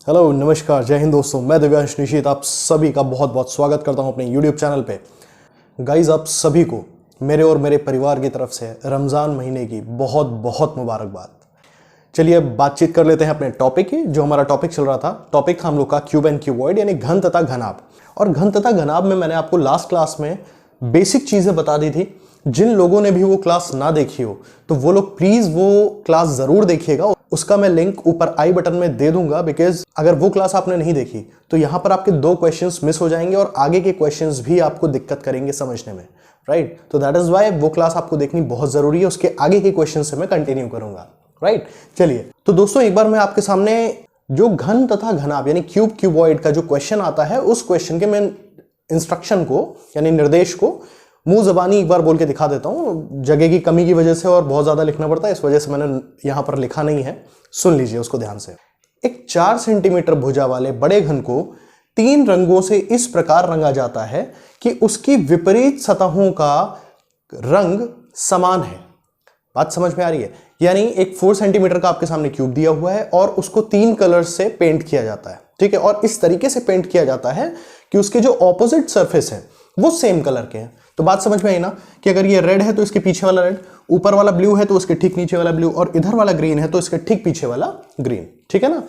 Hello नमस्कार जय हिंद दोस्तों, मैं दिव्यांश निशित आप सभी का बहुत बहुत स्वागत करता हूं अपने यूट्यूब चैनल पे। गाइज आप सभी को मेरे और मेरे परिवार की तरफ से रमज़ान महीने की बहुत बहुत मुबारकबाद। चलिए अब बातचीत कर लेते हैं अपने टॉपिक की। जो हमारा टॉपिक चल रहा था, टॉपिक था हम लोग का क्यूब एंड क्यूबॉइड यानी घन तथा घनाभ। और घन तथा घनाभ में मैंने आपको लास्ट क्लास में बेसिक चीज़ें बता दी थी। जिन लोगों ने भी वो क्लास ना देखी हो तो वो लोग प्लीज़ वो क्लास ज़रूर देखिएगा। उसका मैं लिंक ऊपर आई बटन में दे दूंगा, बिकॉज अगर वो क्लास आपने नहीं देखी तो यहां पर आपके 2 क्वेश्चंस मिस हो जाएंगे और आगे के क्वेश्चंस भी आपको दिक्कत करेंगे समझने में, राइट। तो दैट इज वाई वो क्लास आपको देखनी बहुत जरूरी है। उसके आगे के क्वेश्चन से मैं कंटिन्यू करूंगा, राइट। चलिए तो दोस्तों एक बार मैं आपके सामने जो घन तथा घनाभ यानी क्यूब क्यूबॉइड का जो क्वेश्चन आता है उस क्वेश्चन के मैं इंस्ट्रक्शन को यानी निर्देश को मुंह जबानी एक बार बोल के दिखा देता हूं। जगह की कमी की वजह से और बहुत ज्यादा लिखना पड़ता है, इस वजह से मैंने यहां पर लिखा नहीं है। सुन लीजिए उसको ध्यान से। एक 4 सेंटीमीटर भुजा वाले बड़े घन को 3 रंगों से इस प्रकार रंगा जाता है कि उसकी विपरीत सतहों का रंग समान है। बात समझ में आ रही है? यानी एक 4 सेंटीमीटर का आपके सामने क्यूब दिया हुआ है और उसको 3 कलर से पेंट किया जाता है, ठीक है। और इस तरीके से पेंट किया जाता है कि उसके जो ऑपोजिट सरफेस है वो सेम कलर के हैं। तो बात समझ में आई ना कि अगर ये रेड है तो इसके पीछे वाला रेड, ऊपर वाला ब्लू है तो उसके ठीक नीचे वाला ब्लू, और इधर वाला ग्रीन है तो इसके ठीक पीछे वाला ग्रीन, ठीक है ना।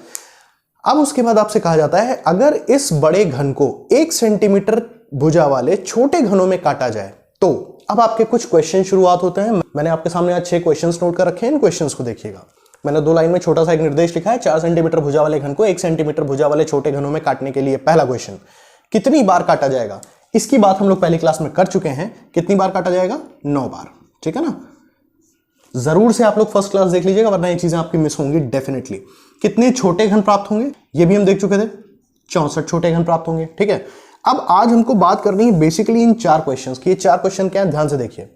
अब उसके बाद आपसे कहा जाता है अगर इस बड़े घन को 1 सेंटीमीटर भुजा वाले छोटे घनों में काटा जाए तो अब आपके कुछ क्वेश्चन शुरुआत होते हैं। मैंने आपके सामने आज 6 क्वेश्चन नोट कर रखे हैं। इन क्वेश्चन को देखिएगा। मैंने 2 लाइन में छोटा सा एक निर्देश लिखा है। 4 सेंटीमीटर भुजा वाले घन को 1 सेंटीमीटर भुजा वाले छोटे घनों में काटने के लिए पहला क्वेश्चन, कितनी बार काटा जाएगा? इसकी बात हम लोग पहली क्लास में कर चुके हैं। कितनी बार काटा जाएगा? 9 बार, ठीक है ना। जरूर से आप लोग फर्स्ट क्लास देख लीजिएगा वरना ये चीजें आपकी मिस होंगी डेफिनेटली। कितने छोटे घन प्राप्त होंगे ये भी हम देख चुके थे, 64 छोटे घन प्राप्त होंगे, ठीक है। अब आज हमको बात करनी है बेसिकली इन 4 क्वेश्चंस की। ये 4 क्वेश्चन क्या है ध्यान से देखिए।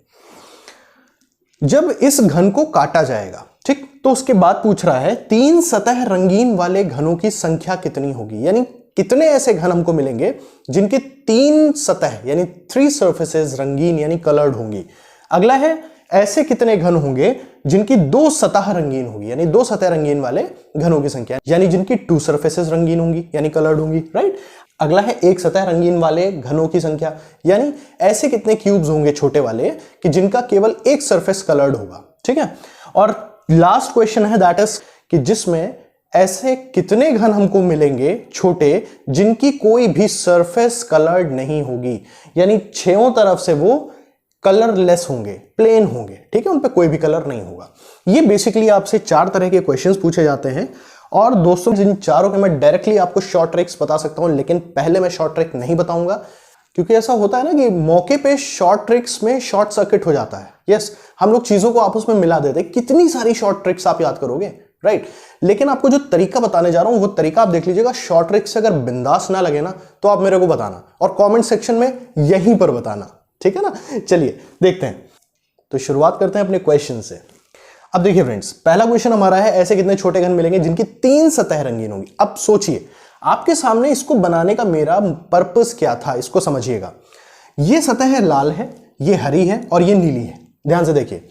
जब इस घन को काटा जाएगा, ठीक, तो उसके बाद पूछ रहा है 3 सतह रंगीन वाले घनों की संख्या कितनी होगी, यानी कितने ऐसे घन हमको मिलेंगे जिनकी 3 सतह यानी 3 सर्फेसेस रंगीन यानी कलर्ड होंगी। अगला है ऐसे कितने घन होंगे जिनकी 2 सतह रंगीन होगी, यानी 2 सतह रंगीन वाले घनों की संख्या, यानी जिनकी 2 सर्फेसेस रंगीन होंगी यानी कलर्ड होंगी, राइट। अगला है 1 सतह रंगीन वाले घनों की संख्या, यानी ऐसे कितने क्यूब्स होंगे छोटे वाले कि जिनका केवल एक सरफेस कलर्ड होगा, ठीक है। और लास्ट क्वेश्चन है दैट इज कि जिसमें ऐसे कितने घन हमको मिलेंगे छोटे जिनकी कोई भी सरफेस कलर्ड नहीं होगी, यानी 6 तरफ से वो कलरलेस होंगे, प्लेन होंगे, ठीक है, उन पे कोई भी कलर नहीं होगा। ये बेसिकली आपसे 4 तरह के क्वेश्चंस पूछे जाते हैं। और दोस्तों जिन चारों के मैं डायरेक्टली आपको शॉर्ट ट्रिक्स बता सकता हूं, लेकिन पहले मैं शॉर्ट ट्रिक नहीं बताऊंगा क्योंकि ऐसा होता है ना कि मौके पे शॉर्ट ट्रिक्स में शॉर्ट सर्किट हो जाता है। यस, हम लोग चीजों को आपस में मिला देते हैं। कितनी सारी शॉर्ट ट्रिक्स आप याद करोगे, राइट। लेकिन आपको जो तरीका बताने जा रहा हूं वो तरीका आप देख लीजिएगा। शॉर्ट ट्रिक से अगर बिंदास ना लगे ना तो आप मेरे को बताना और कमेंट सेक्शन में यहीं पर बताना, ठीक है ना। चलिए देखते हैं। तो शुरुआत करते हैं अपने क्वेश्चन से। अब देखिए फ्रेंड्स, पहला क्वेश्चन हमारा है ऐसे कितने छोटे घन मिलेंगे जिनकी 3 सतह रंगीन होंगी। अब सोचिए आपके सामने इसको बनाने का मेरा पर्पस क्या था, इसको समझिएगा। ये सतह लाल है, ये हरी है और ये नीली है। ध्यान से देखिए,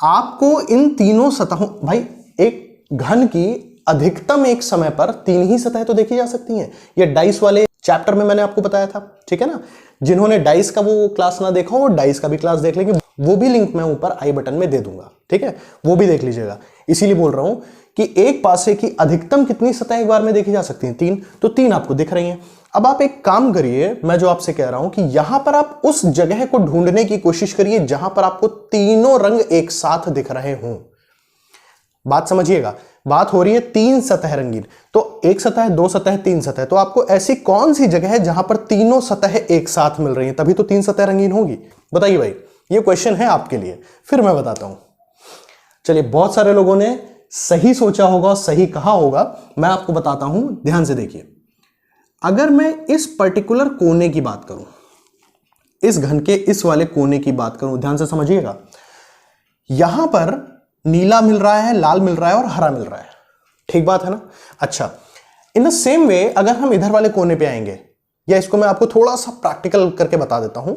आपको इन तीनों सतहों, भाई एक घन की अधिकतम एक समय पर 3 ही सतह तो देखी जा सकती हैं। ये डाइस वाले चैप्टर में मैंने आपको बताया था, ठीक है ना। जिन्होंने डाइस का वो क्लास ना देखा हो, डाइस का भी क्लास देख लेंगे। वो भी लिंक मैं ऊपर आई बटन में दे दूंगा, ठीक है, वो भी देख लीजिएगा। इसीलिए बोल रहा हूं कि एक पासे की अधिकतम कितनी सतह एक बार में देखी जा सकती हैं? 3, तो 3 आपको दिख रही हैं। अब आप एक काम करिए, मैं जो आपसे कह रहा हूं कि यहां पर आप उस जगह को ढूंढने की कोशिश करिए जहां पर आपको तीनों रंग एक साथ दिख रहे हों। बात समझिएगा, बात हो रही है 3 सतह रंगीन। तो 1 सतह, 2 सतह, 3 सतह। तो आपको ऐसी कौन सी जगह है जहां पर तीनों सतह एक साथ मिल रही हैं? तभी तो 3 सतह रंगीन होगी। बताइए भाई, ये क्वेश्चन है आपके लिए, फिर मैं बताता हूं। चलिए, बहुत सारे लोगों ने सही सोचा होगा, सही कहा होगा। मैं आपको बताता हूं, ध्यान से देखिए। अगर मैं इस पर्टिकुलर कोने की बात करूं, इस घन के इस वाले कोने की बात करूं, ध्यान से समझिएगा। यहां पर नीला मिल रहा है, लाल मिल रहा है और हरा मिल रहा है, ठीक बात है ना। अच्छा, इन द सेम वे अगर हम इधर वाले कोने पे आएंगे, या इसको मैं आपको थोड़ा सा प्रैक्टिकल करके बता देता हूं।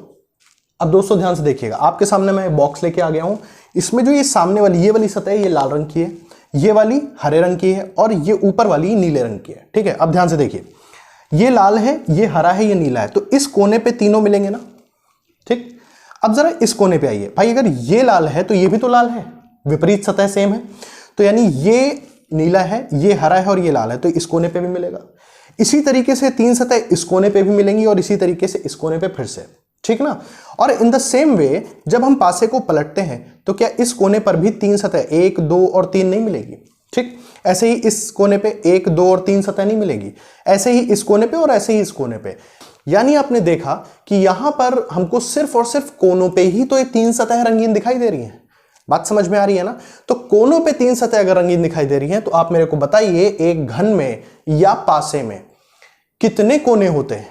अब दोस्तों ध्यान से देखिएगा, आपके सामने मैं बॉक्स लेके आ गया हूं। इसमें जो ये सामने वाली ये वाली सतह है, ये लाल रंग की है, ये वाली हरे रंग की है और ये ऊपर वाली नीले रंग की है। ठीक है, अब ध्यान से देखिए, ये लाल है, ये हरा है, ये नीला है, तो इस कोने पे तीनों मिलेंगे ना। ठीक, अब जरा इस कोने पे आइए भाई, अगर ये लाल है तो ये भी तो लाल है, विपरीत सतह सेम है, तो यानी ये नीला है, ये हरा है और ये लाल है, तो इस कोने पे भी मिलेगा। इसी तरीके से तीन सतह इस कोने पे भी मिलेंगी और इसी तरीके से इस कोने पे फिर से, ठीक ना। और इन द सेम वे जब हम पासे को पलटते हैं तो क्या इस कोने पर भी तीन सतह, 1 2 और 3 नहीं मिलेगी। ठीक, ऐसे ही इस कोने पे 1 2 और 3 सतह नहीं मिलेगी, ऐसे ही इस कोने पे और ऐसे ही इस कोने पे। यानी आपने देखा कि यहां पर हमको सिर्फ और सिर्फ कोनों पे ही तो ये तीन सतह रंगीन दिखाई दे रही हैं। बात समझ में आ रही है ना। तो कोनों पे तीन सतह अगर रंगीन दिखाई दे रही हैं तो आप मेरे को बताइए एक घन में या पासे में कितने कोने होते हैं।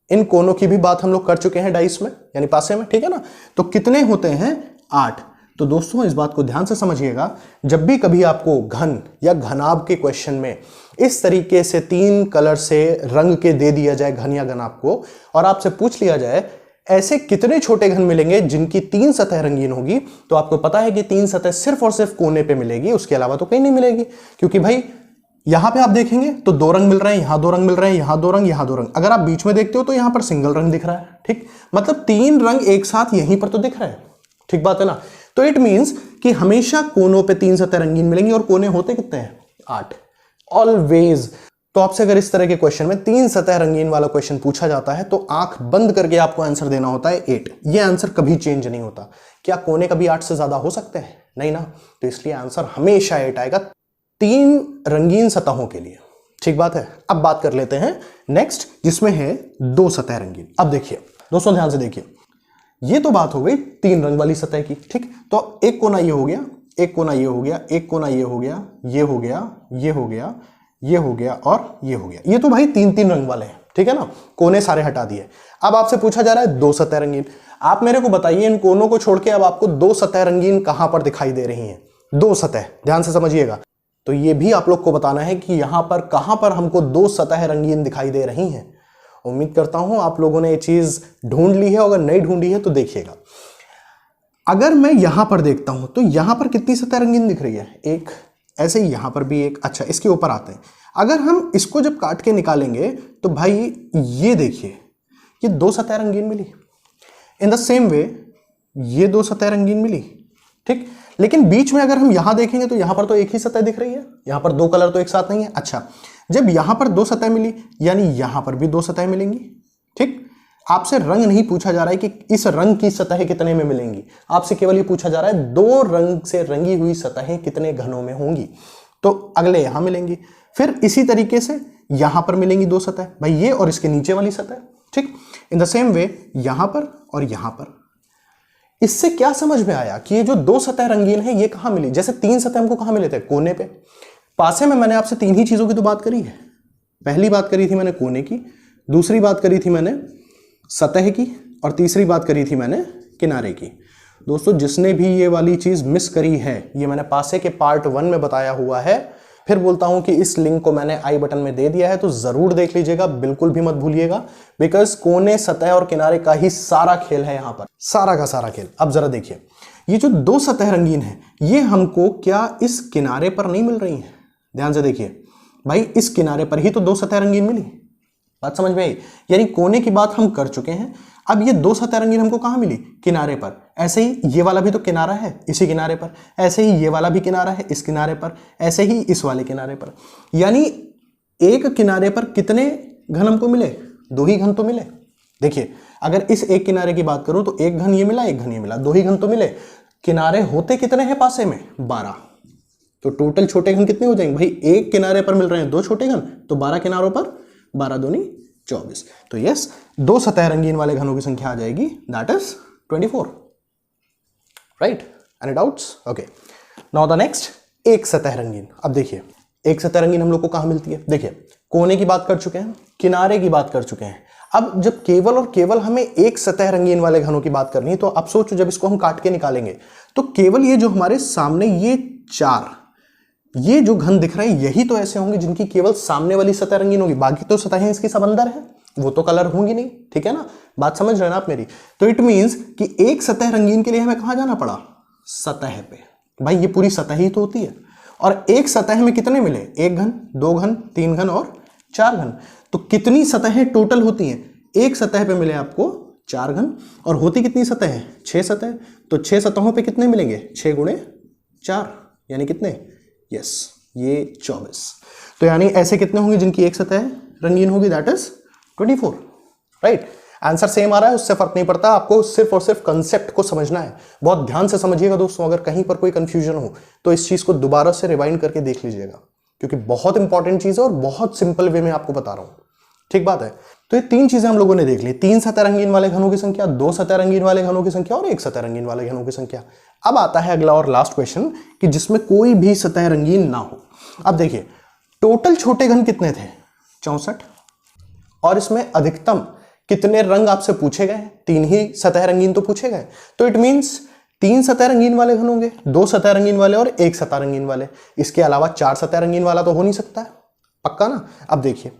इन कोनों की भी बात हम लोग कर चुके हैं डाइस में, यानी पासे में, ठीक है ना। तो कितने होते हैं, 8। तो दोस्तों इस बात को ध्यान से समझिएगा, जब भी कभी आपको घन या घनाभ के क्वेश्चन में इस तरीके से 3 कलर से रंग के दे दिया जाए घन या घनाभ को, और आपसे पूछ लिया जाए ऐसे कितने छोटे घन मिलेंगे जिनकी 3 सतह रंगीन होगी, तो आपको पता है कि 3 सतह सिर्फ और सिर्फ कोने पे मिलेगी, उसके अलावा तो कहीं नहीं मिलेगी। क्योंकि भाई यहां पे आप देखेंगे तो 2 रंग मिल रहे हैं, यहां 2 रंग मिल रहे हैं, यहां 2 रंग, यहां 2 रंग। अगर आप बीच में देखते हो तो यहां पर सिंगल रंग दिख रहा है। ठीक, मतलब 3 रंग एक साथ यहीं पर तो दिख रहा है। ठीक बात है ना। तो इट मींस कि हमेशा कोनों पे 3 सतह रंगीन मिलेंगी, और कोने होते कितने हैं, 8 ऑलवेज। तो आपसे अगर इस तरह के क्वेश्चन में 3 सतह रंगीन वाला क्वेश्चन पूछा जाता है तो आंख बंद करके आपको आंसर देना होता है 8। ये आंसर कभी चेंज नहीं होता। क्या कोने कभी 8 से ज्यादा हो सकते हैं, नहीं ना। तो इसलिए आंसर हमेशा 8 आएगा 3 रंगीन सतहों के लिए। ठीक बात है। अब बात कर लेते हैं नेक्स्ट, जिसमें है 2 सतह रंगीन। अब देखिए दोस्तों, ध्यान से देखिए, ये तो बात हो गई 3 रंग वाली सतह की। ठीक, तो एक कोना ये हो गया, एक कोना ये हो गया, एक कोना ये हो गया, ये हो गया, ये हो गया, ये हो गया और ये हो गया। ये तो भाई 3 रंग वाले हैं, ठीक है ना। कोने सारे हटा दिए। अब आपसे पूछा जा रहा है 2 सतह रंगीन। आप मेरे को बताइए इन कोनों को छोड़ के अब आपको 2 सतह रंगीन कहां पर दिखाई दे रही हैं। 2 सतह, ध्यान से समझिएगा। तो ये भी आप लोग को बताना है कि यहां पर कहां पर हमको 2 सतह रंगीन दिखाई दे रही हैं। उम्मीद करता हूं आप लोगों ने ये चीज ढूंढ ली है, अगर नहीं ढूंढी है तो देखिएगा। अगर मैं यहां पर देखता हूं तो यहां पर कितनी सतह रंगीन दिख रही है, एक, ऐसे ही यहां पर भी एक। अच्छा, इसके ऊपर आते हैं। अगर हम इसको जब काट के निकालेंगे तो भाई ये देखिए, ये 2 सतह रंगीन मिली। इन द सेम वे ये 2 सतह रंगीन मिली। ठीक, लेकिन बीच में अगर हम यहां देखेंगे तो यहां पर तो एक ही सतह दिख रही है, यहां पर 2 कलर तो एक साथ नहीं है। अच्छा, जब यहां पर 2 सतह मिली यानी यहां पर भी 2 सतह मिलेंगी। ठीक, आपसे रंग नहीं पूछा जा रहा है कि इस रंग की सतह कितने में मिलेंगी, आपसे केवल ये पूछा जा रहा है 2 रंग से रंगी हुई सतहें कितने घनों में होंगी। तो अगले यहां मिलेंगी, फिर इसी तरीके से यहां पर मिलेंगी 2 सतह, भाई ये और इसके नीचे वाली सतह। ठीक, इन द सेम वे यहां पर और यहां पर। इससे क्या समझ में आया कि ये जो 2 सतह रंगीन है ये कहां मिली। जैसे 3 सतह हमको कहां मिले थे, कोने पे। पासे में मैंने आपसे 3 ही चीजों की तो बात करी है। पहली बात करी थी मैंने कोने की, दूसरी बात करी थी मैंने सतह की, और तीसरी बात करी थी मैंने किनारे की। दोस्तों जिसने भी ये वाली चीज मिस करी है, ये मैंने पासे के पार्ट 1 में बताया हुआ है। फिर बोलता हूं कि इस लिंक को मैंने आई बटन में दे दिया है, तो जरूर देख लीजिएगा, बिल्कुल भी मत भूलिएगा। बिकॉज कोने, सतह और किनारे का ही सारा खेल है यहां पर, सारा का सारा खेल। अब जरा देखिए, ये जो 2 सतह रंगीन है ये हमको क्या इस किनारे पर नहीं मिल रही है। ध्यान से देखिए भाई, इस किनारे पर ही तो 2 सतह रंगीन मिली। बात समझ में आई। यानी कोने की बात हम कर चुके हैं। अब ये 2 सतह रंगीन हमको कहां मिली, किनारे पर। ऐसे ही ये वाला भी तो किनारा है इसी किनारे पर, ऐसे ही ये वाला भी किनारा है इस किनारे पर, ऐसे ही इस वाले किनारे पर। यानी एक किनारे पर कितने घन हमको मिले, 2 ही घन तो मिले। देखिए अगर इस एक किनारे की बात करूं तो एक घन ये मिला, एक घन ये मिला, 2 ही घन तो मिले। किनारे होते कितने हैं पासे में, 12। तो टोटल छोटे घन कितने हो जाएंगे भाई, एक किनारे पर मिल रहे हैं 2 छोटे घन, तो 12 किनारों पर 12 दूनी 24। तो यस, 2 सतह रंगीन वाले घनों की संख्या आ जाएगी, that is 24। Right, any doubts? Okay, now the next, एक सतह रंगीन। अब देखिए एक सतह रंगीन हम लोग को कहां मिलती है। देखिए कोने की बात कर चुके हैं, किनारे की बात कर चुके हैं। अब जब केवल और केवल हमें एक सतह रंगीन वाले घनों की बात करनी है, तो अब सोचो जब इसको हम काट के निकालेंगे तो केवल ये जो हमारे सामने ये 4 ये जो घन दिख रहे हैं यही तो ऐसे होंगे जिनकी केवल सामने वाली सतह रंगीन होगी, बाकी तो सतहें इसकी सब अंदर है, वो तो कलर होंगी नहीं। ठीक है ना, बात समझ रहे हैं ना आप मेरी। तो इट मींस कि एक सतह रंगीन के लिए हमें कहां जाना पड़ा, सतह पे। भाई ये पूरी सतह ही तो होती है, और एक सतह में कितने मिले, एक घन, दो घन, तीन घन और चार घन। तो कितनी सतहें टोटल होती हैं, एक सतह पे मिले आपको चार घन, और होती कितनी सतह है, 6 सतह। तो 6 सतहों पे कितने मिलेंगे, 6 गुणे 4 यानी कितने, यस ये 24। तो यानी ऐसे कितने होंगे जिनकी एक सतह रंगीन होगी, that is 24, right. Answer same आ रहा है, उससे फर्क नहीं पड़ता, आपको सिर्फ और सिर्फ कंसेप्ट को समझना है। बहुत ध्यान से समझिएगा दोस्तों, अगर कहीं पर कोई कंफ्यूजन हो तो इस चीज को दोबारा से रिवाइंड करके देख लीजिएगा, क्योंकि बहुत इंपॉर्टेंट चीज है और बहुत सिंपल वे में आपको बता रहा हूं, ठीक बात है। तो ये तीन चीजें हम लोगों ने देख ली, 3 सतह रंगीन वाले घनों की संख्या, 2 सतह रंगीन वाले घनों की संख्या और 1 सतह रंगीन वाले घनों की संख्या। अब आता है अगला और लास्ट क्वेश्चन कि जिसमें कोई भी सतह रंगीन ना हो। अब देखिए टोटल छोटे घन कितने थे, 64, और इसमें अधिकतम कितने रंग आपसे पूछे गए, 3 ही सतह रंगीन तो पूछे गए। तो इट मींस 3 सतह रंगीन वाले घन होंगे, 2 सतह रंगीन वाले और 1 सतह रंगीन वाले। इसके अलावा 4 सतह रंगीन वाला तो हो नहीं सकता है, पक्का ना। अब देखिए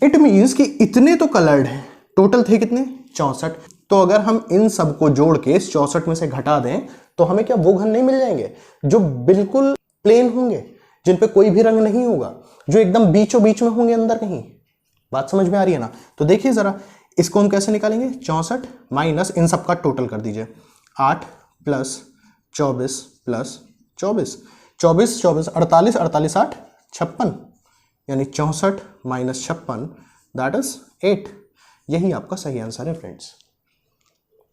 इट मींस कि इतने तो कलर्ड हैं, टोटल थे कितने, 64। तो अगर हम इन सबको जोड़ के इस 64 में से घटा दें तो हमें क्या वो घन नहीं मिल जाएंगे जो बिल्कुल प्लेन होंगे, जिन पे कोई भी रंग नहीं होगा, जो एकदम बीचों बीच में होंगे अंदर कहीं। बात समझ में आ रही है ना। तो देखिए जरा इसको हम कैसे निकालेंगे, 64 माइनस इन सब का टोटल कर दीजिए, 8 प्लस 24 प्लस 24, 24 24 48 48 8 56, यानी 64 माइनस 56 दैट इज 8। यही आपका सही आंसर है फ्रेंड्स,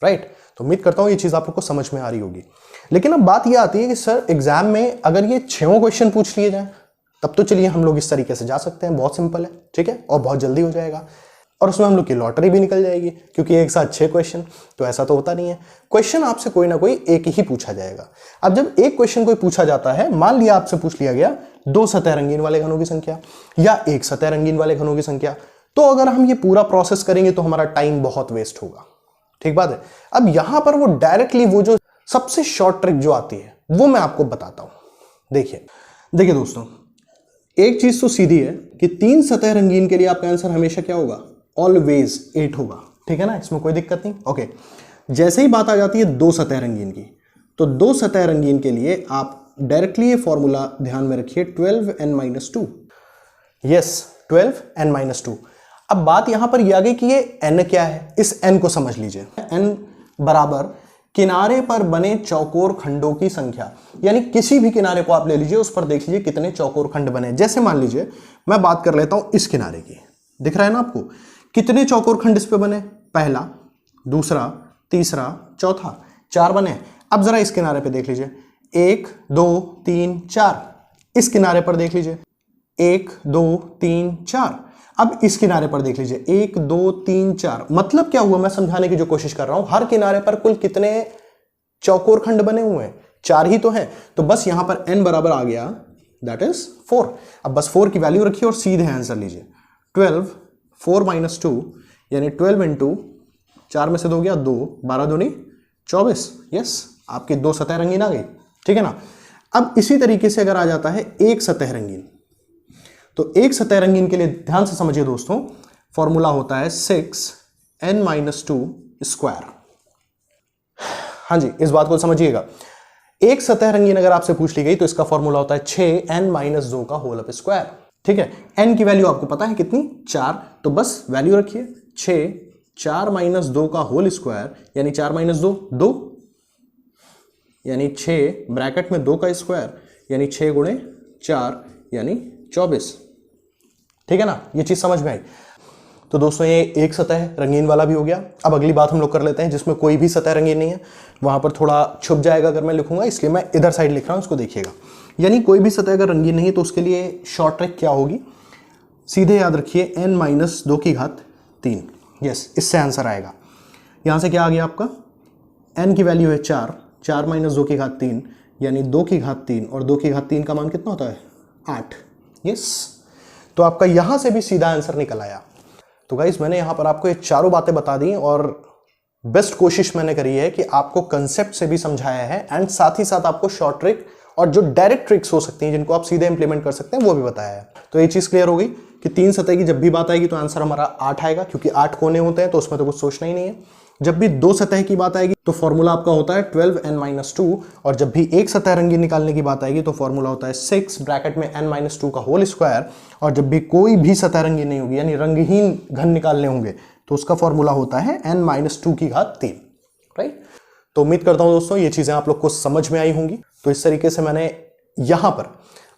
राइट। तो उम्मीद करता हूं ये चीज आप लोग को समझ में आ रही होगी। लेकिन अब बात ये आती है कि सर एग्जाम में अगर ये 6 क्वेश्चन पूछ लिए जाए तब तो चलिए हम लोग इस तरीके से जा सकते हैं, बहुत सिंपल है, ठीक है, और बहुत जल्दी हो जाएगा, और उसमें हम लोग की लॉटरी भी निकल जाएगी, क्योंकि एक साथ 6 क्वेश्चन। तो ऐसा तो होता नहीं है, क्वेश्चन आपसे कोई ना कोई एक ही पूछा जाएगा। अब जब एक क्वेश्चन कोई पूछा जाता है, मान लिया आपसे पूछ लिया गया 2 सतह रंगीन वाले घनों की संख्या या 1 सतह रंगीन वाले घनों की संख्या, तो अगर हम ये पूरा प्रोसेस करेंगे तो हमारा टाइम बहुत वेस्ट होगा, ठीक बात है। अब यहां पर वो डायरेक्टली वो जो सबसे शॉर्ट ट्रिक जो आती है वो मैं आपको बताता हूं। देखिए दोस्तों, एक चीज तो सीधी है कि 3 सतह रंगीन के लिए आपका आंसर हमेशा क्या होगा, ऑलवेज 8 होगा, ठीक है ना, इसमें कोई दिक्कत नहीं। ओके, जैसे ही बात आ जाती है 2 सतह रंगीन की, तो 2 सतह रंगीन के लिए आप डायरेक्टली ये फॉर्मूला ध्यान में रखिए, 12n-2, यस 12n-2। अब बात यहां पर यह आ गई कि ये n क्या है, इस n को समझ लीजिए। n बराबर किनारे पर बने चौकोर खंडों की संख्या, यानी किसी भी किनारे को आप ले लीजिए, उस पर देख लीजिए कितने चौकोर खंड बने। जैसे मान लीजिए मैं बात कर लेता हूं इस किनारे की, दिख रहा है ना आपको, कितने चौकोर खंड इस पे बने, पहला, दूसरा, तीसरा, चौथा, 4 बने। अब जरा इस किनारे पे देख लीजिए, 1 2 3 4, इस किनारे पर देख लीजिए 1 2 3 4। अब इस किनारे पर देख लीजिए 1 2 3 4। मतलब क्या हुआ, मैं समझाने की जो कोशिश कर रहा हूं, हर किनारे पर कुल कितने चौकोर खंड बने हुए हैं, 4 ही तो हैं। तो बस यहां पर n बराबर आ गया, दैट इज 4। अब बस 4 की वैल्यू रखिए और सीधे आंसर लीजिए, 12 4 - 2 यानी 12 इंटू 4 में से 2 गया 2, 12 दूनी 24। यस, आपकी 2 सतह रंगीन आ गई, ठीक है ना। अब इसी तरीके से अगर आ जाता है एक सतह रंगीन, तो एक सतह रंगीन के लिए ध्यान से समझिए दोस्तों, फॉर्मूला होता है 6n-2 स्क्वायर। हाँ जी, इस बात को समझिएगा, एक सतह रंगीन अगर आपसे पूछ ली गई तो इसका फॉर्मूला होता है 6n-2 का होल अप स्क्वायर, ठीक है। n की वैल्यू आपको पता है कितनी, 4, तो बस वैल्यू रखिए 6, 4 - 2 का होल स्क्वायर यानी 4 - 2 2, यानी 6 ब्रैकेट में 2 का स्क्वायर यानी 6 गुणे 4 यानी 24, ठीक है ना। ये चीज समझ में आई। तो दोस्तों ये एक सतह रंगीन वाला भी हो गया। अब अगली बात हम लोग कर लेते हैं जिसमें कोई भी सतह रंगीन नहीं है, वहां पर थोड़ा छुप जाएगा अगर मैं लिखूंगा, इसलिए मैं इधर साइड लिख रहा हूं, उसको देखिएगा। यानी कोई भी सतह अगर रंगीन नहीं है तो उसके लिए शॉर्ट ट्रिक क्या होगी, सीधे याद रखिए n-2 की घात 3। यस, इससे आंसर आएगा। यहां से क्या आ गया आपका, n की वैल्यू है 4, 4 - 2 की घात 3 यानी 2 की घात 3, और 2 की घात 3 का मान कितना होता है, 8। यस, तो आपका यहां से भी सीधा आंसर निकल आया। तो गाइस मैंने यहां पर आपको ये चारों बातें बता दी और बेस्ट कोशिश मैंने करी है कि आपको कंसेप्ट से भी समझाया है एंड साथ ही साथ आपको शॉर्ट ट्रिक और जो डायरेक्ट ट्रिक्स हो सकती हैं जिनको आप सीधे इंप्लीमेंट कर सकते हैं वो भी बताया है। तो ये चीज क्लियर हो गई कि 3 सतह की जब भी बात आएगी तो आंसर हमारा 8 आएगा, क्योंकि 8 कोने होते हैं तो उसमें तो कुछ सोचना ही नहीं है। जब भी दो सतह की बात आएगी तो फॉर्मूला आपका होता है 12n-2, और जब भी एक सतह रंगीन निकालने की बात आएगी तो फॉर्मूला होता है 6 ब्रैकेट में n-2 का होल स्क्वायर, और जब भी कोई भी सतह रंगीन नहीं होगी यानी रंगहीन घन निकालने होंगे तो उसका फॉर्मूला होता है n-2 की घात 3, राइट। तो उम्मीद करता हूं दोस्तों ये चीजें आप लोग को समझ में आई होंगी। तो इस तरीके से मैंने यहां पर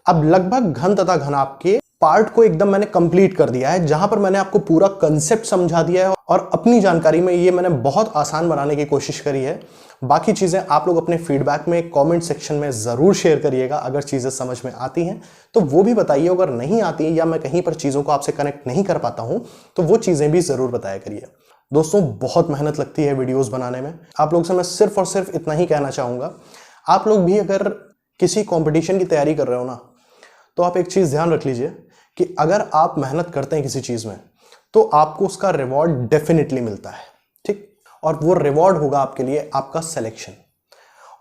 अब लगभग घन तथा घनाभ के पार्ट को एकदम मैंने कंप्लीट कर दिया है, जहां पर मैंने आपको पूरा कंसेप्ट समझा दिया है और अपनी जानकारी में ये मैंने बहुत आसान बनाने की कोशिश करी है। बाकी चीजें आप लोग अपने फीडबैक में कमेंट सेक्शन में जरूर शेयर करिएगा। अगर चीजें समझ में आती हैं तो वो भी बताइए, अगर नहीं आती है या मैं कहीं पर चीजों को आपसे कनेक्ट नहीं कर पाता हूं तो वो चीजें भी जरूर बताया करिए। दोस्तों बहुत मेहनत लगती है वीडियोस बनाने में। आप लोग से मैं सिर्फ और सिर्फ इतना ही कहना चाहूंगा, आप लोग भी अगर किसी कंपटीशन की तैयारी कर रहे हो ना, तो आप एक चीज ध्यान रख लीजिए कि अगर आप मेहनत करते हैं किसी चीज में तो आपको उसका रिवॉर्ड डेफिनेटली मिलता है, ठीक। और वो रिवॉर्ड होगा आपके लिए आपका सिलेक्शन।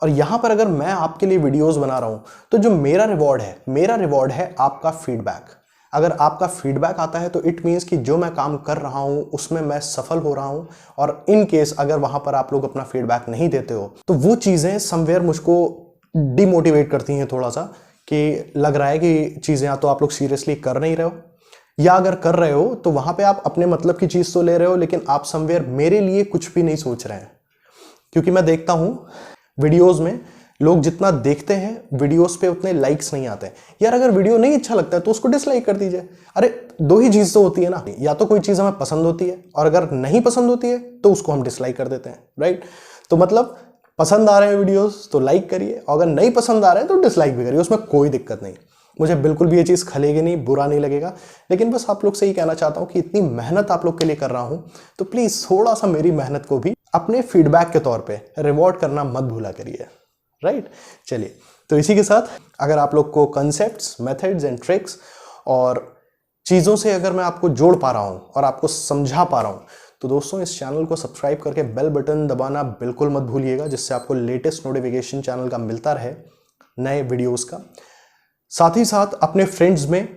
और यहां पर अगर मैं आपके लिए वीडियोस बना रहा हूं तो जो मेरा रिवॉर्ड है आपका फीडबैक। अगर आपका फीडबैक आता है तो इट मीन्स कि जो मैं काम कर रहा हूं उसमें मैं सफल हो रहा हूं। और इन केस अगर वहां पर आप लोग अपना फीडबैक नहीं देते हो तो वो चीजें समवेयर मुझको डिमोटिवेट करती हैं थोड़ा सा, कि लग रहा है कि चीजें या तो आप लोग सीरियसली कर नहीं रहे हो, या अगर कर रहे हो तो वहां पे आप अपने मतलब की चीज तो ले रहे हो लेकिन आप समवेयर मेरे लिए कुछ भी नहीं सोच रहे हैं। क्योंकि मैं देखता हूं वीडियोस में लोग जितना देखते हैं वीडियोस पे उतने लाइक्स नहीं आते। यार अगर वीडियो नहीं अच्छा लगता है तो उसको डिसलाइक कर दीजिए। अरे दो ही चीज तो होती है ना, या तो कोई चीज हमें पसंद होती है और अगर नहीं पसंद होती है तो उसको हम डिसलाइक कर देते हैं, राइट। तो मतलब पसंद आ रहे हैं वीडियोस तो लाइक करिए, और अगर नहीं पसंद आ रहे हैं तो डिसलाइक भी करिए, उसमें कोई दिक्कत नहीं। मुझे बिल्कुल भी ये चीज़ खलेगी नहीं, बुरा नहीं लगेगा। लेकिन बस आप लोग से ही कहना चाहता हूँ कि इतनी मेहनत आप लोग के लिए कर रहा हूँ तो प्लीज़ थोड़ा सा मेरी मेहनत को भी अपने फीडबैक के तौर पे रिवॉर्ड करना मत भूला करिए, राइट। चलिए, तो इसी के साथ अगर आप लोग को कंसेप्ट्स, मेथड्स एंड ट्रिक्स और चीज़ों से अगर मैं आपको जोड़ पा रहा हूँ और आपको समझा पा रहा हूँ तो दोस्तों इस चैनल को सब्सक्राइब करके बेल बटन दबाना बिल्कुल मत भूलिएगा, जिससे आपको लेटेस्ट नोटिफिकेशन चैनल का मिलता रहे नए वीडियोस का। साथ ही साथ अपने फ्रेंड्स में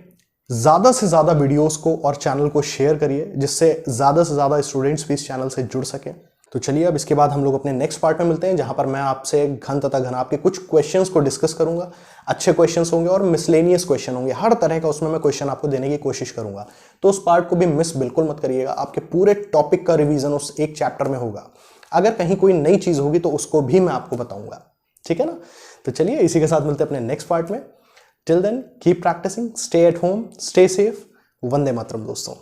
ज़्यादा से ज़्यादा वीडियोस को और चैनल को शेयर करिए, जिससे ज़्यादा से ज़्यादा स्टूडेंट्स भी इस चैनल से जुड़ सकें। तो चलिए अब इसके बाद हम लोग अपने नेक्स्ट पार्ट में मिलते हैं, जहां पर मैं आपसे घन तथा घनाभ के कुछ क्वेश्चंस को डिस्कस करूंगा। अच्छे क्वेश्चंस होंगे और मिसलेनियस क्वेश्चन होंगे, हर तरह का उसमें मैं क्वेश्चन आपको देने की कोशिश करूंगा। तो उस पार्ट को भी मिस बिल्कुल मत करिएगा। आपके पूरे टॉपिक का रिवीजन उस एक चैप्टर में होगा। अगर कहीं कोई नई चीज होगी तो उसको भी मैं आपको बताऊंगा, ठीक है ना। तो चलिए इसी के साथ मिलते हैं अपने नेक्स्ट पार्ट में। Till then keep practicing, stay at home, stay safe. Vande Mataram दोस्तों।